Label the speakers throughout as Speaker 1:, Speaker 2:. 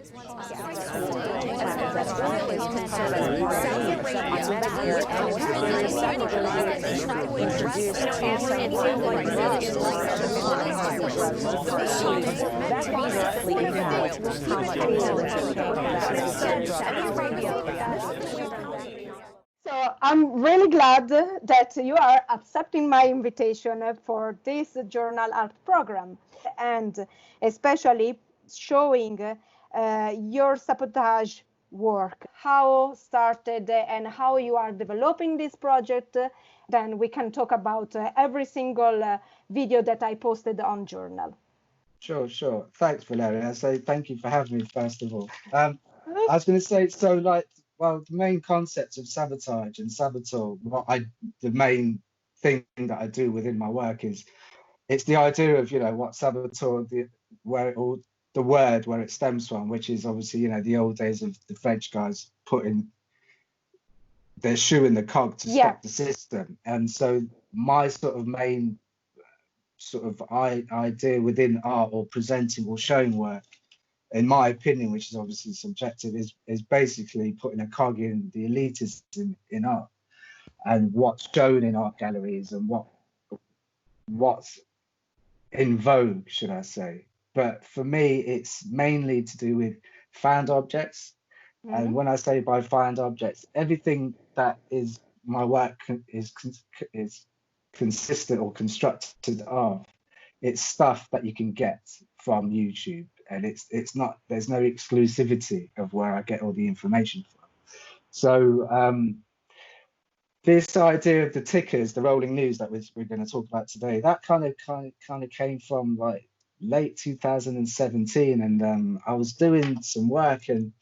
Speaker 1: So I'm really glad that you are accepting my invitation for this journal art program, and especially showing your sabotage work, how started and how you are developing this project. Then we can talk about every single video that I posted on journal.
Speaker 2: Sure. Thanks, Valeria. So thank you for having me, first of all. I was going to say, so like, well, the main concept of sabotage and saboteur, the main thing that I do within my work is, it's the idea of, what saboteur, the word where it stems from, which is obviously, the old days of the French guys putting their shoe in the cog to stop the system. And so my sort of main idea within art or presenting or showing work, in my opinion, which is obviously subjective, is basically putting a cog in the elitism in art and what's shown in art galleries and what's in vogue, should I say. But for me, it's mainly to do with found objects. Mm-hmm. And when I say by found objects, everything that is my work is consistent or constructed of, it's stuff that you can get from YouTube, and it's not, there's no exclusivity of where I get all the information from. So this idea of the tickers, the rolling news that we're going to talk about today, that kind of came from like late 2017, and I was doing some work, and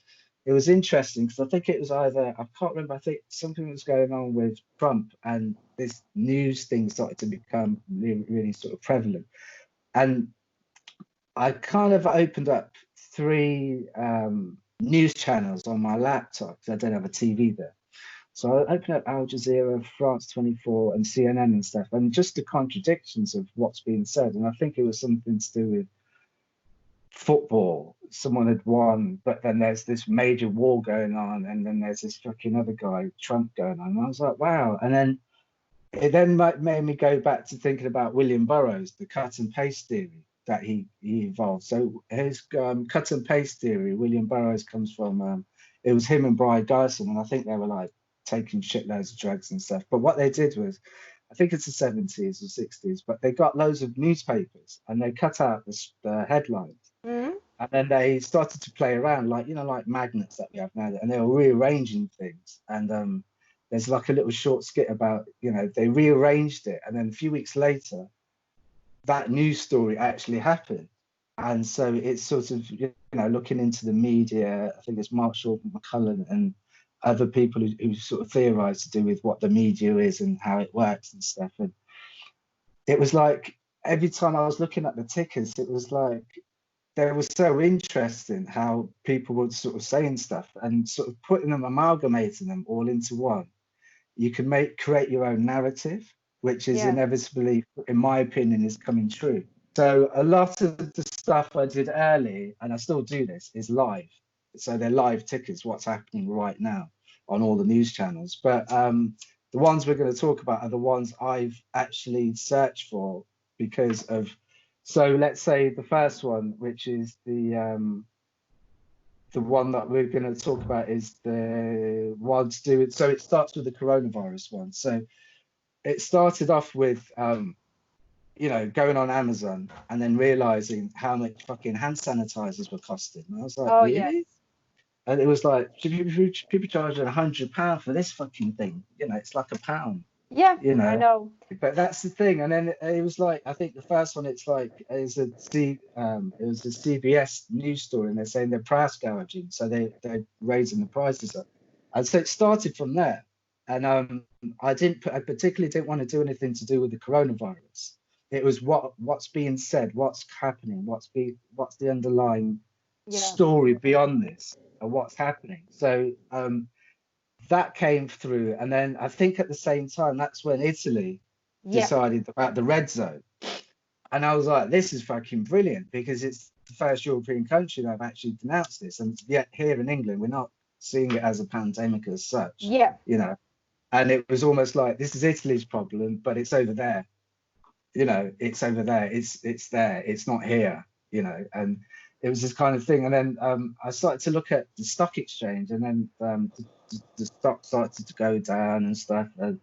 Speaker 2: it was interesting because I think it was either, I can't remember, I think something was going on with Trump, and this news thing started to become really, really sort of prevalent. And I kind of opened up 3 news channels on my laptop because I don't have a TV there. So I opened up Al Jazeera, France 24 and CNN and stuff, and just the contradictions of what's being said. And I think it was something to do with football. Someone had won, but then there's this major war going on, and then there's this fucking other guy, Trump, going on. And I was like, wow. And then it then made me go back to thinking about William Burroughs, the cut and paste theory that he evolved. So his cut and paste theory, William Burroughs, comes from, it was him and Brian Dyson, and I think they were like taking shitloads of drugs and stuff. But what they did was, I think it's the 70s or 60s, but they got loads of newspapers and they cut out the headlines. Mm-hmm. And then they started to play around, like, like magnets that we have now, and they were rearranging things. And there's like a little short skit about, they rearranged it. And then a few weeks later, that news story actually happened. And so it's sort of, looking into the media, I think it's Marshall McLuhan and other people who sort of theorize to do with what the media is and how it works and stuff. And it was like, every time I was looking at the tickers, it was like, they were so interesting how people were sort of saying stuff and sort of putting them, amalgamating them all into one. You can create your own narrative, which is inevitably, in my opinion, is coming true. So a lot of the stuff I did early, and I still do this, is live. So they're live tickers, what's happening right now on all the news channels. But the ones we're going to talk about are the ones I've actually searched for because of, so let's say the first one, which is the one that we're going to talk about, is the one to do with, so it starts with the coronavirus one. So it started off with, going on Amazon and then realizing how much fucking hand sanitizers were costing. And I was like, really? Yeah. And it was like, people charging £100 for this fucking thing. It's like £1.
Speaker 1: Yeah, I know.
Speaker 2: But that's the thing. And then it was like, I think the first one, it was a CBS news story, and they're saying they're price gouging, so they're raising the prices up. And so it started from there. And I particularly didn't want to do anything to do with the coronavirus. It was what's being said, what's happening, what's the underlying story beyond this, and what's happening. So that came through, and then I think at the same time, that's when Italy decided about the red zone, and I was like, this is fucking brilliant, because it's the first European country that have actually denounced this, and yet here in England, we're not seeing it as a pandemic as such.
Speaker 1: Yeah.
Speaker 2: You know, and it was almost like, this is Italy's problem, but it's over there. You know, it's over there. It's there. It's not here. You know, and it was this kind of thing. And then I started to look at the stock exchange, and then the stock started to go down and stuff. And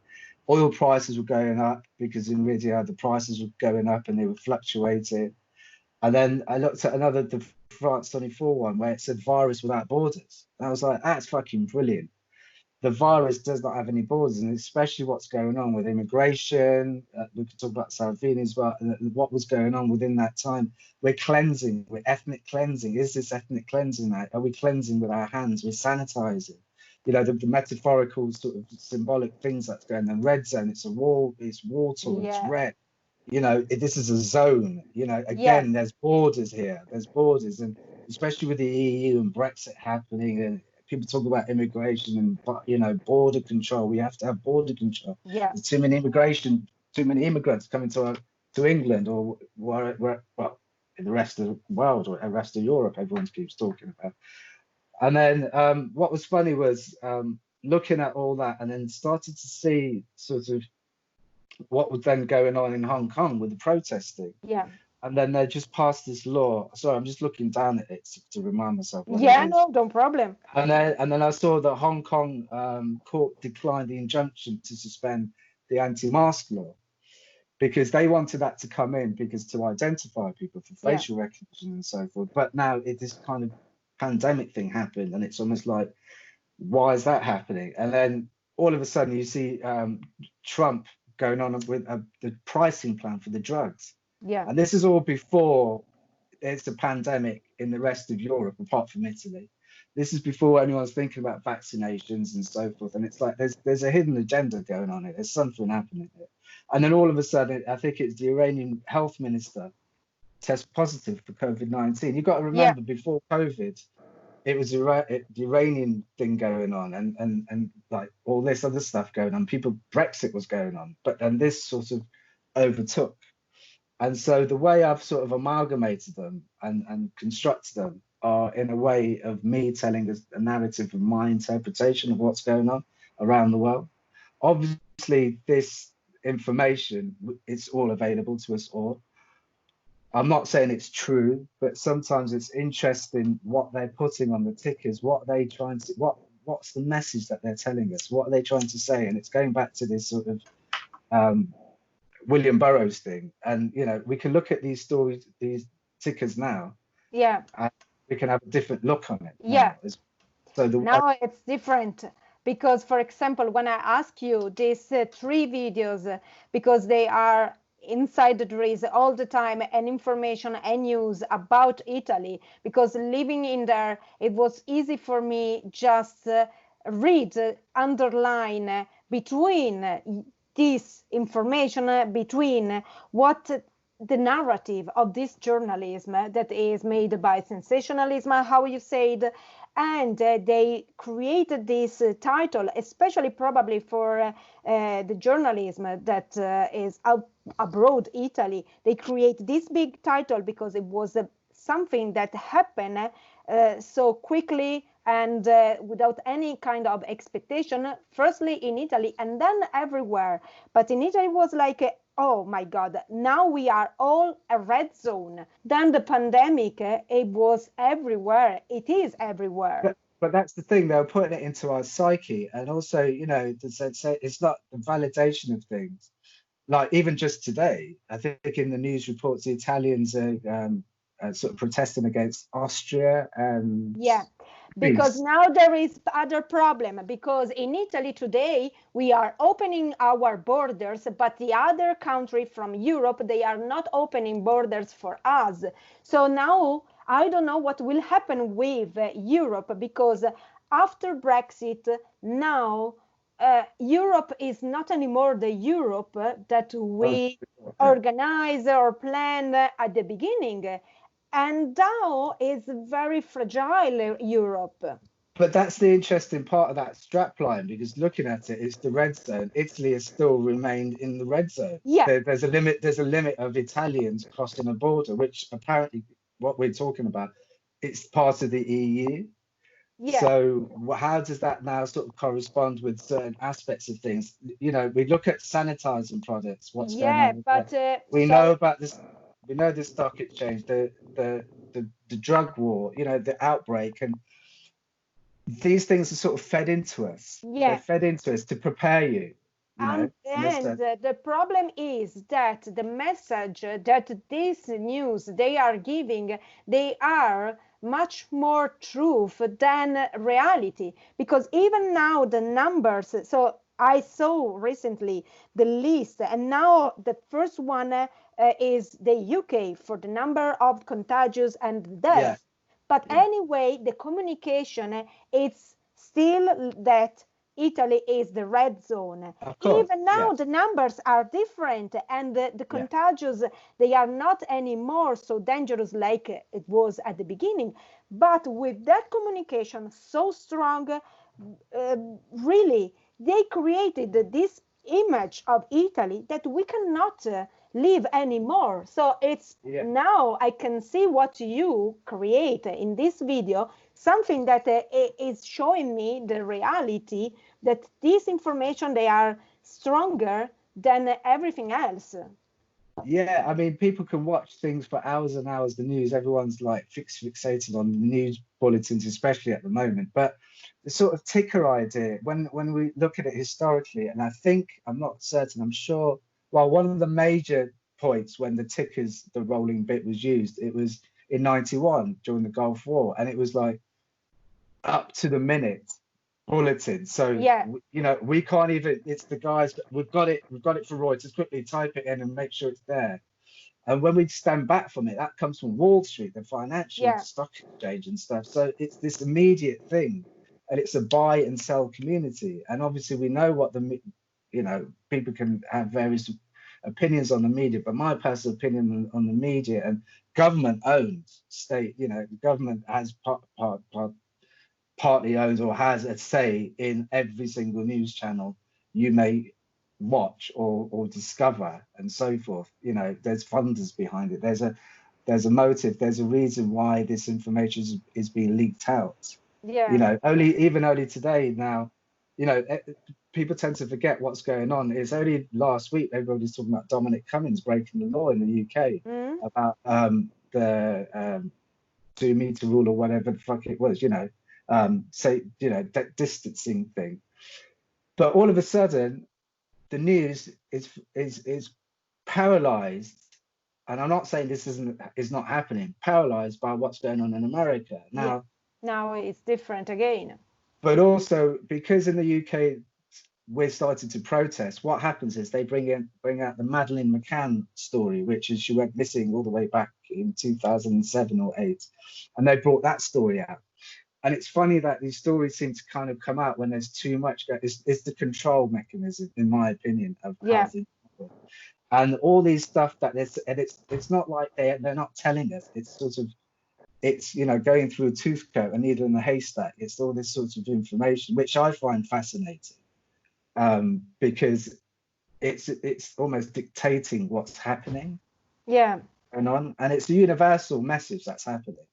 Speaker 2: oil prices were going up because in Nvidia the prices were going up and they were fluctuating. And then I looked at another, the France 24 one, where it said virus without borders. And I was like, that's fucking brilliant. The virus does not have any borders, and especially what's going on with immigration. We could talk about Salvini as well, and what was going on within that time. We're cleansing, we're ethnic cleansing. Is this ethnic cleansing now? Are we cleansing with our hands? We're sanitizing. You know, the metaphorical sort of symbolic things that's going on. Red zone, it's a wall, it's water, it's red. You know, this is a zone. You know, again, there's borders here. There's borders, and especially with the EU and Brexit happening, and people talk about immigration and, you know, border control. We have to have border control.
Speaker 1: Yeah.
Speaker 2: There's too many immigrants coming to England, or where well, in the rest of the world or the rest of Europe, everyone keeps talking about. And then what was funny was looking at all that, and then started to see sort of what was then going on in Hong Kong with the protesting.
Speaker 1: Yeah.
Speaker 2: And then they just passed this law. Sorry, I'm just looking down at it to remind myself.
Speaker 1: Yeah, no problem.
Speaker 2: And then I saw that Hong Kong court declined the injunction to suspend the anti-mask law, because they wanted that to come in because to identify people for facial recognition and so forth. But now this kind of pandemic thing happened, and it's almost like, why is that happening? And then all of a sudden you see Trump going on with the pricing plan for the drugs.
Speaker 1: Yeah.
Speaker 2: And this is all before it's a pandemic in the rest of Europe, apart from Italy. This is before anyone's thinking about vaccinations and so forth. And it's like there's a hidden agenda going on here. There's something happening here. And then all of a sudden, I think it's the Iranian health minister test positive for COVID-19. You've got to remember, before COVID, it was the Iranian thing going on, and like all this other stuff going on. Brexit was going on, but then this sort of overtook. And so the way I've sort of amalgamated them and constructed them are in a way of me telling a narrative of my interpretation of what's going on around the world. Obviously, this information, it's all available to us all. I'm not saying it's true, but sometimes it's interesting what they're putting on the tickers, what they trying to, what's the message that they're telling us, what are they trying to say? And it's going back to this sort of William Burroughs thing. And, you know, we can look at these stories, these tickers now.
Speaker 1: Yeah.
Speaker 2: And we can have a different look on it.
Speaker 1: Yeah.
Speaker 2: So
Speaker 1: now it's different. Because, for example, when I ask you these 3 videos, because they are inside, there is all the time and information and news about Italy, because living in there, it was easy for me just read, underline between this information, between what the narrative of this journalism that is made by sensationalism, how you said, and they created this title, especially probably for the journalism that is abroad Italy. They create this big title because it was something that happened so quickly and without any kind of expectation, firstly in Italy and then everywhere. But in Italy it was like, oh my God, now we are all a red zone. Then the pandemic, it was everywhere. It is everywhere.
Speaker 2: But that's the thing, they're putting it into our psyche. And also, you know, it's not the validation of things. Like even just today, I think in the news reports, the Italians are sort of protesting against Austria and
Speaker 1: because now there is other problem, because in Italy today we are opening our borders, but the other country from Europe, they are not opening borders for us. So now I don't know what will happen with Europe, because after Brexit now Europe is not anymore the Europe that we organize or plan at the beginning. And now it's very fragile, Europe.
Speaker 2: But that's the interesting part of that strapline, because looking at it, it's the red zone. Italy has still remained in the red zone.
Speaker 1: Yeah.
Speaker 2: There's a limit of Italians crossing a border, which apparently what we're talking about, it's part of the EU.
Speaker 1: Yeah,
Speaker 2: So how does that now sort of correspond with certain aspects of things? You know, we look at sanitizing products, what's going
Speaker 1: yeah,
Speaker 2: on with that.
Speaker 1: but
Speaker 2: We know
Speaker 1: so
Speaker 2: about this, we know the stock exchange, the drug war, you know, the outbreak, and these things are sort of fed into us. They're
Speaker 1: yeah.
Speaker 2: fed into us to prepare you, you know, in a
Speaker 1: And
Speaker 2: sense.
Speaker 1: the problem is that the message that this news they are giving, they are much more truth than reality. Because even now the numbers, so I saw recently the list, and now the first one is the UK for the number of contagious and
Speaker 2: Yeah,
Speaker 1: deaths. But
Speaker 2: yeah,
Speaker 1: anyway, the communication is still that Italy is the red zone.
Speaker 2: of course.
Speaker 1: Even now,
Speaker 2: Yeah,
Speaker 1: the numbers are different, and the
Speaker 2: yeah,
Speaker 1: contagious, they are not anymore so dangerous like it was at the beginning. But with that communication so strong, really, they created this image of Italy that we cannot live anymore. So it's
Speaker 2: yeah.
Speaker 1: now I can see what you create in this video, something that is showing me the reality that this information they are stronger than everything else.
Speaker 2: Yeah, I mean, people can watch things for hours and hours. The news, everyone's like fixated on the news bulletins, especially at the moment. But the sort of ticker idea, when we look at it historically, and I think I'm not certain, I'm sure. Well, one of the major points when the tickers, the rolling bit was used, it was in '91 during the Gulf War, and it was like up to the minute bulletin. So
Speaker 1: Yeah,
Speaker 2: you know, we can't even. It's the guys. We've got it. We've got it for Reuters. Quickly type it in and make sure it's there. And when we stand back from it, that comes from Wall Street, the financial
Speaker 1: yeah,
Speaker 2: stock exchange and stuff. So it's this immediate thing, and it's a buy and sell community. And obviously, we know what you know, people can have various opinions on the media, but my personal opinion on the media and government owned state, you know, the government has partly owns or has a say in every single news channel you may watch or discover and so forth. You know, there's funders behind it. There's a motive. There's a reason why this information is being leaked out. You
Speaker 1: yeah,
Speaker 2: know, only today now, you know, people tend to forget what's going on. It's only last week everybody's talking about Dominic Cummings breaking the law in the UK
Speaker 1: mm,
Speaker 2: about the 2 meter rule or whatever the fuck it was, you know, say, you know, that distancing thing. But all of a sudden, the news is paralyzed, and I'm not saying this is not happening, paralyzed by what's going on in America
Speaker 1: yeah.
Speaker 2: now.
Speaker 1: Now it's different again.
Speaker 2: But also because in the UK we're starting to protest, what happens is they bring out the Madeleine McCann story, which is she went missing all the way back in 2007 or 8, and they brought that story out. And it's funny that these stories seem to kind of come out when there's too much. It's the control mechanism, in my opinion, of how
Speaker 1: Yeah,
Speaker 2: things happen. And all these stuff that there's, and it's not like they're not telling us. It's sort of, it's, you know, going through a tooth comb, a needle in a haystack. It's all this sort of information, which I find fascinating, because it's almost dictating what's happening
Speaker 1: yeah.
Speaker 2: and on, and it's a universal message that's happening.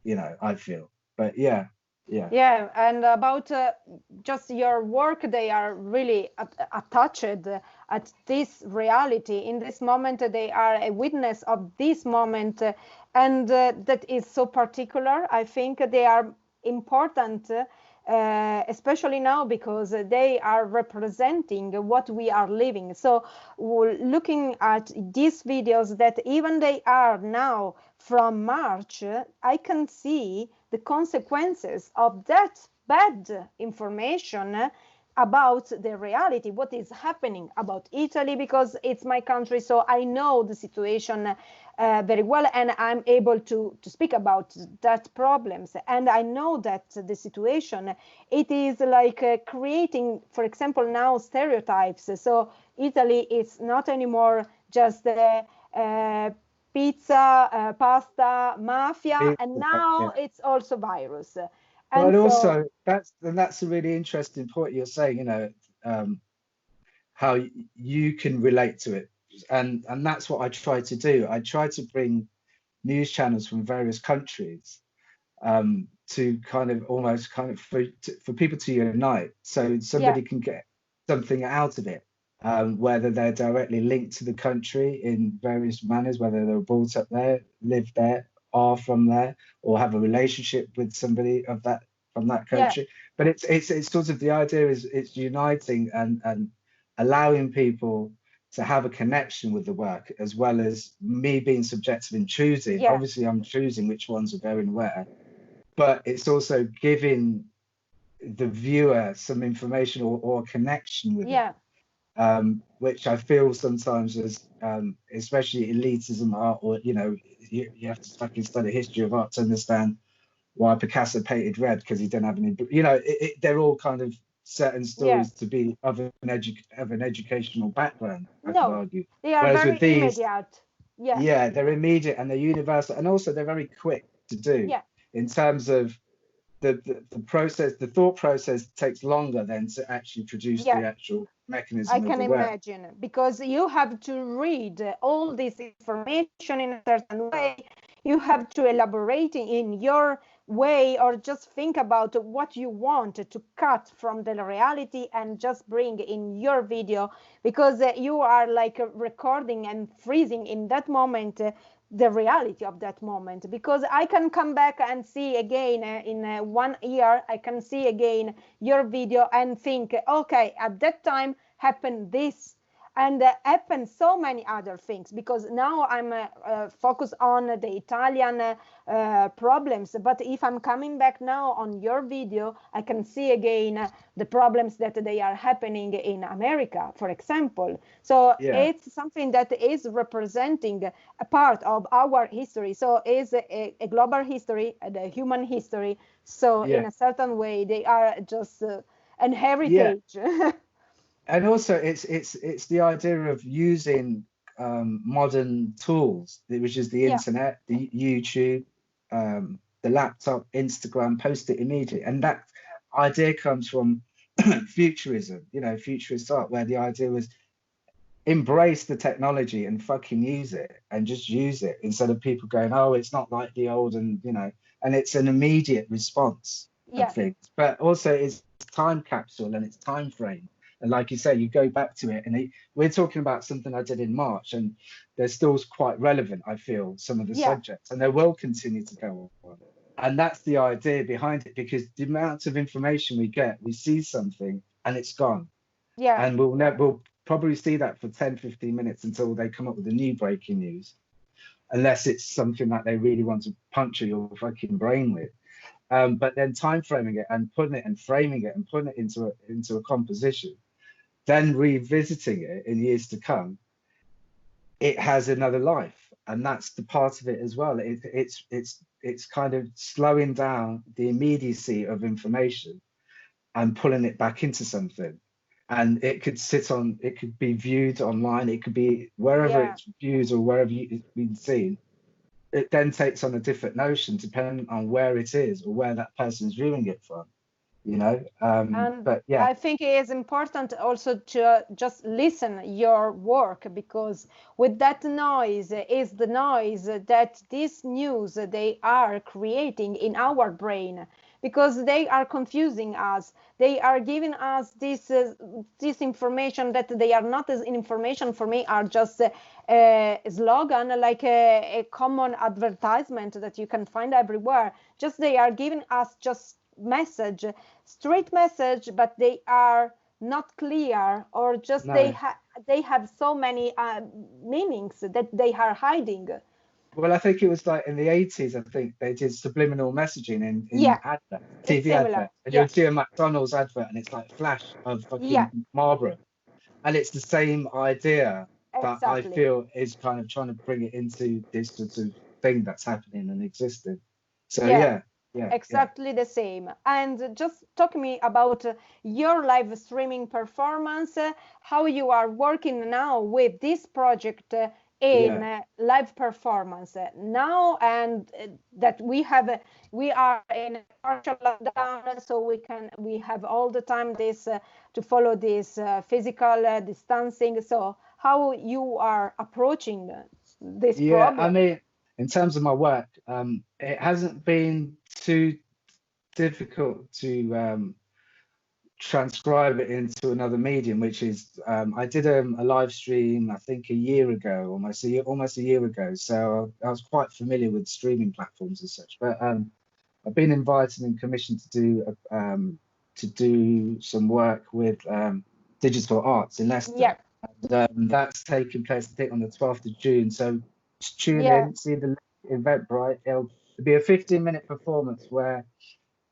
Speaker 2: You know, I feel. But yeah, yeah.
Speaker 1: Yeah, and about just your work, they are really attached at this reality. In this moment, they are a witness of this moment, and that is so particular. I think they are important, especially now because they are representing what we are living. So, looking at these videos that even they are now from March, I can see the consequences of that bad information about the reality, what is happening about Italy, because it's my country, so I know the situation very well, and I'm able to speak about that problems. And I know that the situation, it is like creating, for example, now stereotypes. So Italy is not anymore just pizza, pasta, mafia, and
Speaker 2: Yeah.
Speaker 1: now it's also virus. And
Speaker 2: But
Speaker 1: so,
Speaker 2: also that's a really interesting point you're saying, you know, how you can relate to it. And that's what I try to do. I try to bring news channels from various countries, to kind of almost kind of for people to unite, so somebody can get something out of it, whether they're directly linked to the country in various manners, whether they were brought up there, live there, are from there, or have a relationship with somebody of that from that country. But it's sort of, the idea is it's uniting and allowing people to have a connection with the work, as well as me being subjective in choosing. Obviously, I'm choosing which ones are going where, but it's also giving the viewer some information or connection with it, which I feel sometimes is, especially elitism art, or you have to fucking study history of art to understand why Picasso painted red, because he didn't have any, they're all kind of certain stories to be of an educational background, I could argue.
Speaker 1: They are
Speaker 2: Whereas
Speaker 1: very
Speaker 2: with these,
Speaker 1: immediate.
Speaker 2: they're immediate and they're universal, and also they're very quick to do, in terms of the process. The thought process takes longer than to actually produce the actual mechanism
Speaker 1: I
Speaker 2: of
Speaker 1: can
Speaker 2: the work.
Speaker 1: imagine, because you have to read all this information in a certain way. You have to elaborate in your way, or just think about what you want to cut from the reality and just bring in your video, because you are like recording and freezing in that moment the reality of that moment. Because I can come back and see again in 1 year, I can see again your video and think, okay, at that time happened this, and happened so many other things, because now I'm focused on the Italian problems. But if I'm coming back now on your video, I can see again the problems that they are happening in America, for example. So it's something that is representing a part of our history. So it's a global history, the human history. So in a certain way, they are just an heritage.
Speaker 2: And also it's the idea of using modern tools, which is the internet, the YouTube, the laptop, Instagram, post it immediately. And that idea comes from futurism, futurist art, where the idea was embrace the technology and fucking use it, and just use it, instead of people going, oh, it's not like the old, and and it's an immediate response of things. But also it's time capsule and it's time frame. And like you say, you go back to it, and we're talking about something I did in March, and they're still quite relevant, I feel, some of the subjects, and they will continue to go on. And that's the idea behind it, because the amount of information we get, we see something and it's gone. And we'll probably see that for 10-15 minutes until they come up with a new breaking news, unless it's something that they really want to puncture your fucking brain with. But then time framing it and putting it and framing it and putting it into a composition, then revisiting it in years to come, it has another life. And that's the part of it as well. It's kind of slowing down the immediacy of information and pulling it back into something. And it could it could be viewed online, it could be wherever it's viewed or wherever it's been seen. It then takes on a different notion depending on where it is or where that person is viewing it from. But
Speaker 1: I think it is important also to just listen your work, because with that noise is the noise that this news they are creating in our brain, because they are confusing us. They are giving us this information that they are not as information for me, are just a slogan, like a common advertisement that you can find everywhere. Just they are giving us just message, straight message, but they are not clear, or just they have so many meanings that they are hiding.
Speaker 2: Well, I think it was like in the 80s, I think they did subliminal messaging in advert, TV advert. And you'll see a McDonald's advert and it's like flash of fucking Marlboro. And it's the same idea that I feel is kind of trying to bring it into this sort of thing that's happening and existing. So
Speaker 1: exactly the same. And just talk to me about your live streaming performance, how you are working now with this project in live performance now, and that we are in a partial lockdown, so we have all the time this to follow this physical distancing. So how you are approaching this problem?
Speaker 2: I mean, in terms of my work, it hasn't been too difficult to transcribe it into another medium, which is I did a live stream, I think a year ago, almost a year ago. So I was quite familiar with streaming platforms and such. But I've been invited and commissioned to do some work with digital arts in Leicester.
Speaker 1: Yeah.
Speaker 2: And that's taking place, I think, on the 12th of June. So just tune
Speaker 1: Yeah.
Speaker 2: in, see the Eventbrite. It'll be a 15-minute performance where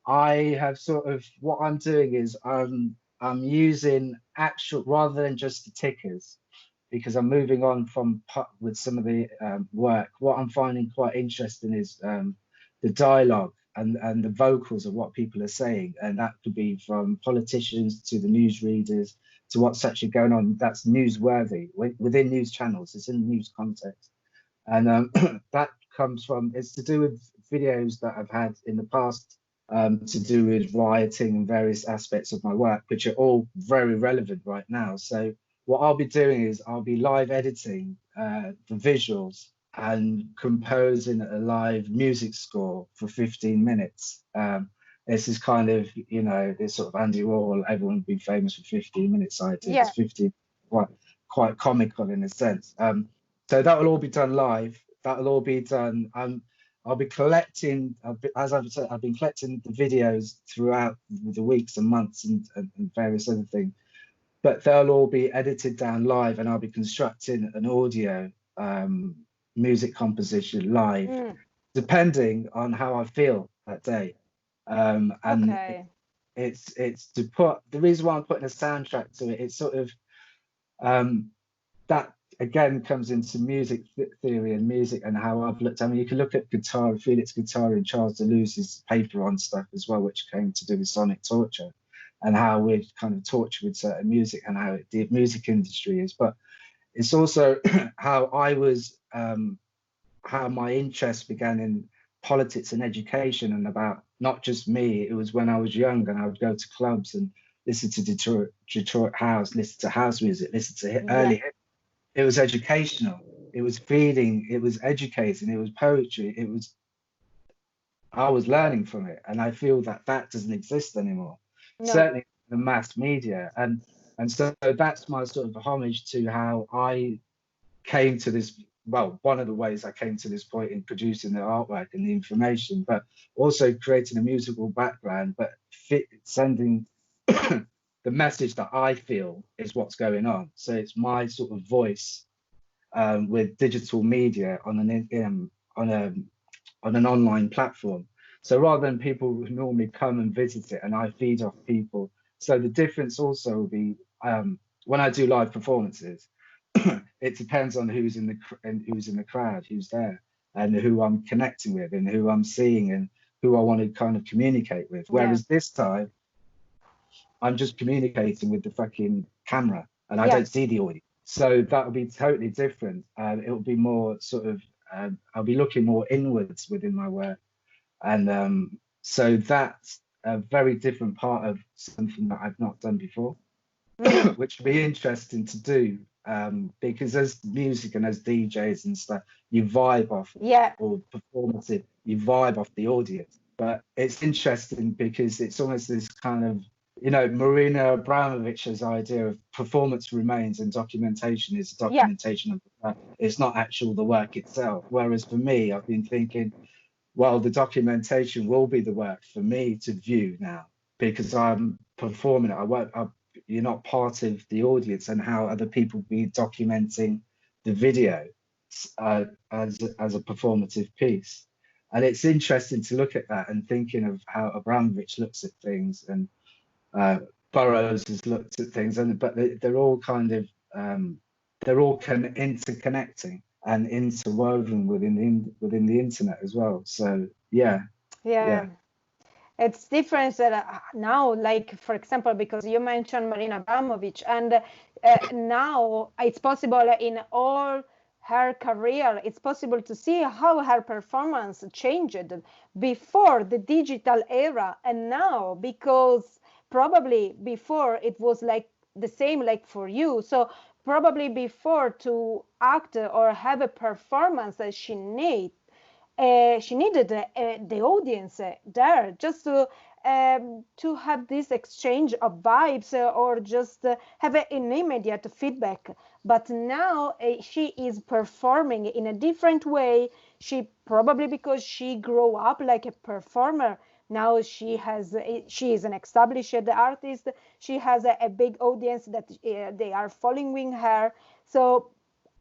Speaker 2: I have sort of, what I'm doing is I'm using actual, rather than just the tickers, because I'm moving on from with some of the work. What I'm finding quite interesting is the dialogue and the vocals of what people are saying, and that could be from politicians to the newsreaders to what's actually going on. That's newsworthy within news channels. It's in the news context, and that comes from, it's to do with videos that I've had in the past to do with rioting and various aspects of my work, which are all very relevant right now. So what I'll be doing is I'll be live editing the visuals and composing a live music score for 15 minutes. This is kind of, you know, this sort of Andy Warhol, everyone would be famous for 15 minutes idea.
Speaker 1: Yeah.
Speaker 2: It's 15, quite comical in a sense. So that will all be done live. That will all be done. I'll be collecting, as I've said, I've been collecting the videos throughout the weeks and months and various other things, but they'll all be edited down live, and I'll be constructing an audio music composition live, depending on how I feel that day. And
Speaker 1: Okay.
Speaker 2: it's to put, the reason why I'm putting a soundtrack to it, it's sort of that again comes into music theory and music and how I've looked. I mean, you can look at guitar, Felix Guattari and Charles Deleuze's paper on stuff as well, which came to do with sonic torture and how we're kind of tortured with certain music and how the music industry is. But it's also how I was, how my interest began in politics and education, and about not just me. It was when I was young and I would go to clubs and listen to Detroit house, listen to house music, listen to early hip. It was educational, it was feeding, it was educating, it was poetry, it was, I was learning from it, and I feel that that doesn't exist anymore.
Speaker 1: No.
Speaker 2: Certainly the mass media, and so that's my sort of homage to how I came to this, well, one of the ways I came to this point in producing the artwork and the information, but also creating a musical background, but sending the message that I feel is what's going on. So it's my sort of voice with digital media on an online platform. So rather than people who normally come and visit it, and I feed off people. So the difference also will be when I do live performances, it depends on who's in the crowd, who's there, and who I'm connecting with, and who I'm seeing, and who I want to kind of communicate with. Whereas this time, I'm just communicating with the fucking camera, and I don't see the audience. So that'll be totally different. It'll be more sort of, I'll be looking more inwards within my work. And so that's a very different part of something that I've not done before, which would be interesting to do, because as music and as DJs and stuff, you vibe off, or performative, you vibe off the audience. But it's interesting because it's almost this kind of, you know, Marina Abramovich's idea of performance remains and documentation is documentation of the work. It's not actual the work itself. Whereas for me, I've been thinking, well, the documentation will be the work for me to view now, because I'm performing it. You're not part of the audience, and how other people be documenting the video as a performative piece. And it's interesting to look at that and thinking of how Abramovich looks at things, and Burroughs has looked at things, but they're all kind of interconnecting and interwoven within the internet as well. So yeah.
Speaker 1: It's different now, like, for example, because you mentioned Marina Abramovich, and now it's possible in all her career, it's possible to see how her performance changed before the digital era and now, because probably before it was like the same like for you. So probably before, to act or have a performance that she she needed the audience there just to have this exchange of vibes or just have an immediate feedback. But now she is performing in a different way. She probably, because she grew up like a performer, now she is an established artist. She has a big audience that they are following her. So,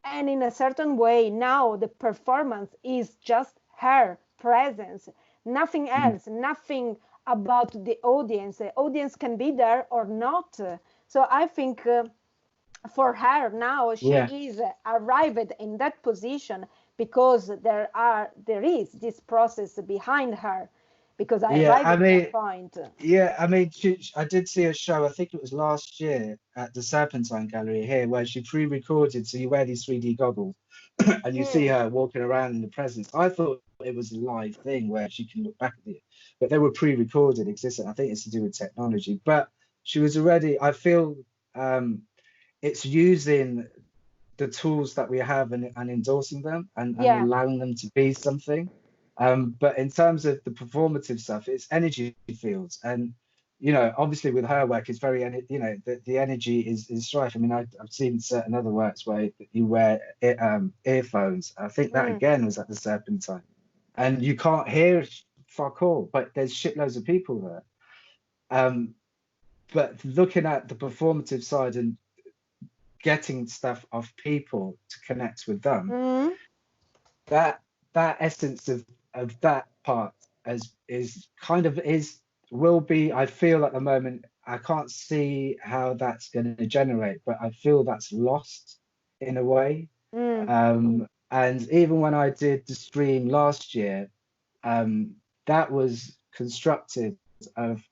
Speaker 1: and in a certain way, now the performance is just her presence, nothing else, nothing about the audience. The audience can be there or not. So I think for her now, she
Speaker 2: Yeah.
Speaker 1: is arrived in that position because there is this process behind her, because I
Speaker 2: Yeah,
Speaker 1: arrived
Speaker 2: I
Speaker 1: at that
Speaker 2: mean,
Speaker 1: point.
Speaker 2: yeah, I mean, I did see a show, I think it was last year at the Serpentine Gallery here, where she pre-recorded. So you wear these 3D goggles and you see
Speaker 1: Mm,
Speaker 2: her walking around in the presence. I thought it was a live thing where she can look back at it, but they were pre-recorded, existing. I think it's to do with technology, but she was already, I feel it's using the tools that we have and endorsing them and
Speaker 1: yeah,
Speaker 2: allowing them to be something. But in terms of the performative stuff, it's energy fields. And, you know, obviously with her work, it's very, you know, the energy is strife. I mean, I've seen certain other works where you wear earphones. I think that
Speaker 1: mm,
Speaker 2: again was at the Serpentine. And you can't hear fuck all, but there's shitloads of people there. But looking at the performative side and getting stuff off people to connect with them,
Speaker 1: mm,
Speaker 2: that that essence of that part is kind of is will be, I feel at the moment, I can't see how that's going to generate, but I feel that's lost in a way.
Speaker 1: mm,
Speaker 2: And even when I did the stream last year, that was constructed of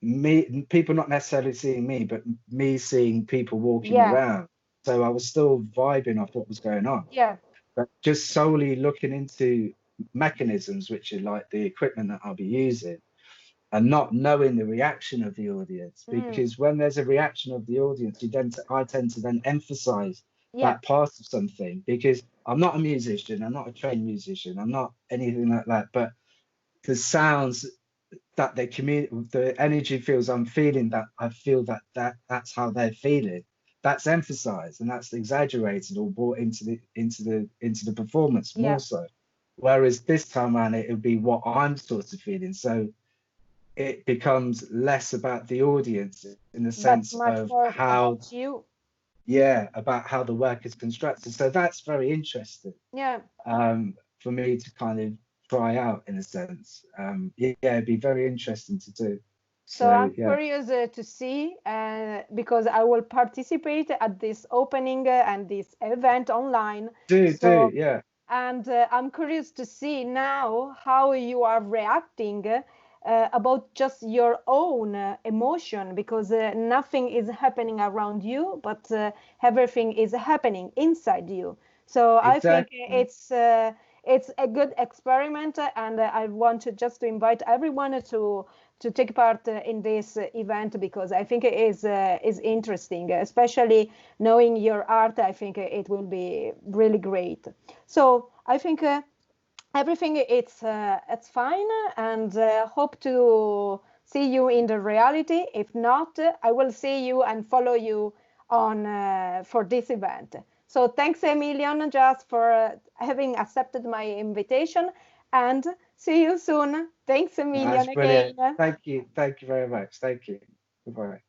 Speaker 2: me, people not necessarily seeing me, but me seeing people walking
Speaker 1: yeah,
Speaker 2: around. So I was still vibing off what was going on,
Speaker 1: yeah,
Speaker 2: but just solely looking into mechanisms, which are like the equipment that I'll be using, and not knowing the reaction of the audience.
Speaker 1: mm,
Speaker 2: Because when there's a reaction of the audience, I tend to then emphasize
Speaker 1: yeah,
Speaker 2: that part of something, because I'm not a musician, I'm not a trained musician, I'm not anything like that, but the sounds that they communicate, the energy feels I'm feeling, that I feel that's how they're feeling. That's emphasized and that's exaggerated or brought into the performance
Speaker 1: yeah.
Speaker 2: more so. Whereas this time around, it would be what I'm sort of feeling. So it becomes less about the audience in the
Speaker 1: But
Speaker 2: sense
Speaker 1: much
Speaker 2: of
Speaker 1: more
Speaker 2: how,
Speaker 1: about you.
Speaker 2: yeah, about how the work is constructed. So that's very interesting
Speaker 1: Yeah.
Speaker 2: for me to kind of try out in a sense. Yeah, it'd be very interesting to do.
Speaker 1: So
Speaker 2: So
Speaker 1: I'm
Speaker 2: yeah,
Speaker 1: curious to see, because I will participate at this opening and this event online.
Speaker 2: do,
Speaker 1: So,
Speaker 2: yeah,
Speaker 1: and I'm curious to see now how you are reacting about just your own emotion, because nothing is happening around you, but everything is happening inside you. So I think
Speaker 2: exactly.
Speaker 1: it's a good experiment, and I want to just to invite everyone to take part in this event, because I think it is interesting, especially knowing your art. I think it will be really great. So I think everything it's fine, and hope to see you in the reality. If not, I will see you and follow you on for this event. So thanks a million, just for having accepted my invitation, and see you soon. Thanks a
Speaker 2: That's
Speaker 1: million
Speaker 2: brilliant.
Speaker 1: again.
Speaker 2: Thank you very much. Thank you. Goodbye.